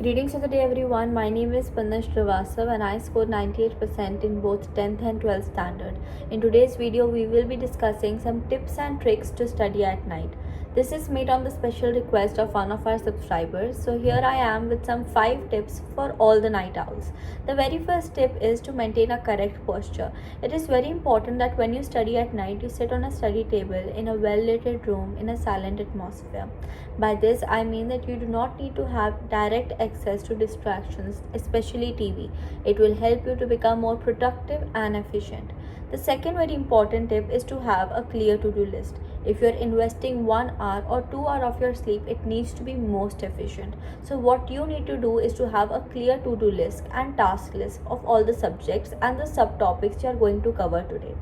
Greetings of the day everyone. My name is Panna Srivastav and I scored 98% in both 10th and 12th standard. In today's video, we will be discussing some tips and tricks to study at night. This is made on the special request of one of our subscribers. So here I am with some 5 tips for all the night owls. The very first tip is to maintain a correct posture. It is very important that when you study at night, you sit on a study table in a well-lit room in a silent atmosphere. By this, I mean that you do not need to have direct access to distractions, especially TV. It will help you to become more productive and efficient. The second very important tip is to have a clear to-do list. If you're investing 1 hour or 2 hours of your sleep, it needs to be most efficient. So what you need to do is to have a clear to-do list and task list of all the subjects and the subtopics you are going to cover today.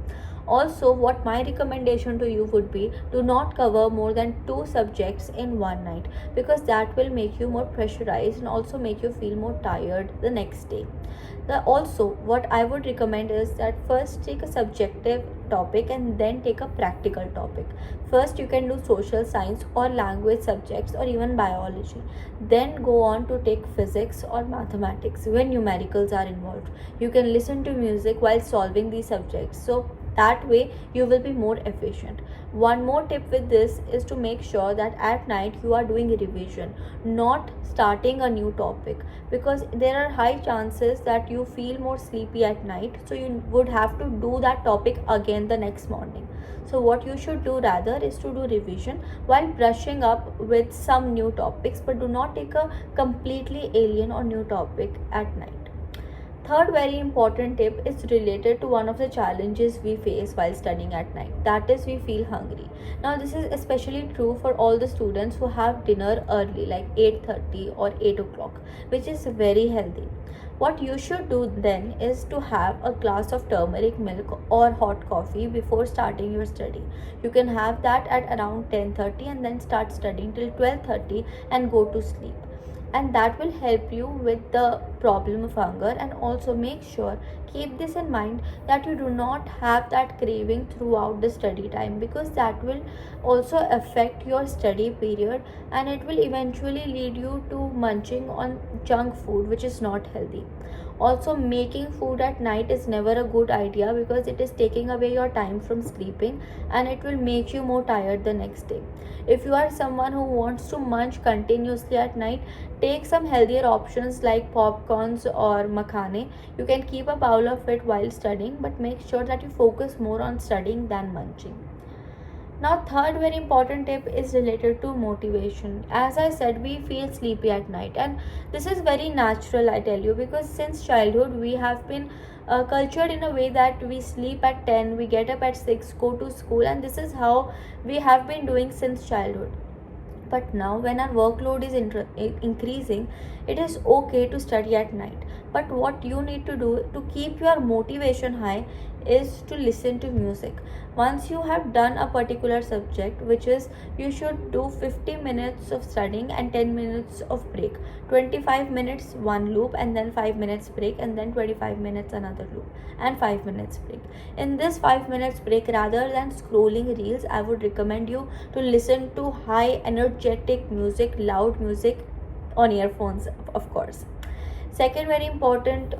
Also, what my recommendation to you would be, do not cover more than 2 subjects in one night, because that will make you more pressurized and also make you feel more tired the next day. Also, what I would recommend is that first take a subjective topic and then take a practical topic. First, you can do social science or language subjects or even biology. Then go on to take physics or mathematics when numericals are involved. You can listen to music while solving these subjects. So that way you will be more efficient. One more tip with this is to make sure that at night you are doing revision, not starting a new topic, because there are high chances that you feel more sleepy at night, so you would have to do that topic again the next morning. So what you should do rather is to do revision while brushing up with some new topics, but do not take a completely alien or new topic at night. Third very important tip is related to one of the challenges we face while studying at night. That is, we feel hungry. Now this is especially true for all the students who have dinner early, like 8:30 or 8 o'clock, which is very healthy. What you should do then is to have a glass of turmeric milk or hot coffee before starting your study. You can have that at around 10:30 and then start studying till 12:30 and go to sleep, and that will help you with the problem of hunger. And also make sure, keep this in mind, that you do not have that craving throughout the study time, because that will also affect your study period and it will eventually lead you to munching on junk food, which is not healthy. Also, making food at night is never a good idea, because it is taking away your time from sleeping and it will make you more tired the next day. If you are someone who wants to munch continuously at night, take some healthier options like popcorns or makhane. You can keep a bowl of it while studying, but make sure that you focus more on studying than munching. Now, third very important tip is related to motivation. As I said, we feel sleepy at night, and this is very natural, I tell you, because since childhood we have been cultured in a way that we sleep at 10, we get up at 6, go to school, and this is how we have been doing since childhood. But now, when our workload is increasing, it is okay to study at night. But what you need to do to keep your motivation high is to listen to music. Once you have done a particular subject, which is, you should do 50 minutes of studying and 10 minutes of break, 25 minutes one loop and then 5 minutes break, and then 25 minutes another loop and 5 minutes break. In this 5 minutes break, rather than scrolling reels, I would recommend you to listen to high energetic music, loud music on earphones, of course. Second very important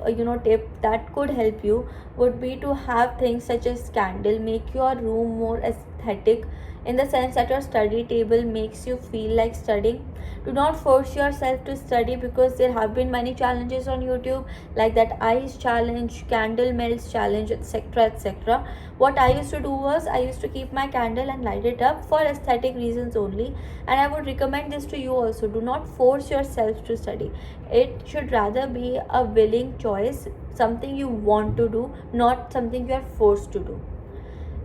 tip that could help you would be to have things such as candle. Make your room more aesthetic, in the sense that your study table makes you feel like studying. Do not force yourself to study, because there have been many challenges on YouTube, like that ice challenge, candle melts challenge, etc, etc. What I used to do was, I used to keep my candle and light it up for aesthetic reasons only, and I would recommend this to you also. Do not force yourself to study. It should rather be a willing choice, something you want to do, not something you are forced to do.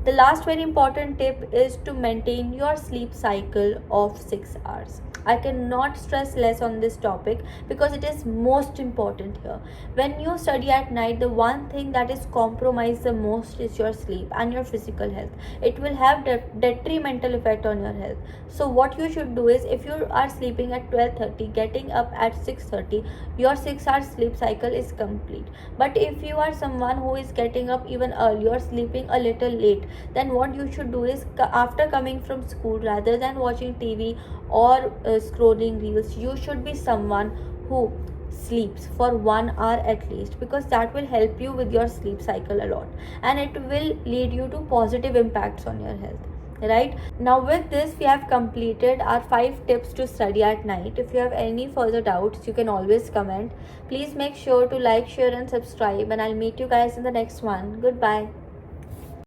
The last very important tip is to maintain your sleep cycle of 6 hours. I cannot stress less on this topic, because it is most important here. When you study at night, the one thing that is compromised the most is your sleep and your physical health. It will have detrimental effect on your health. So what you should do is, if you are sleeping at 12:30, getting up at 6:30, your 6 hours sleep cycle is complete. But if you are someone who is getting up even early or sleeping a little late, then what you should do is, after coming from school, rather than watching TV or scrolling reels, you should be someone who sleeps for 1 hour at least, because that will help you with your sleep cycle a lot, and it will lead you to positive impacts on your health. Right now, with this, we have completed our 5 tips to study at night. If you have any further doubts, you can always comment. Please make sure to like, share, and subscribe, and I'll meet you guys in the next one. Goodbye.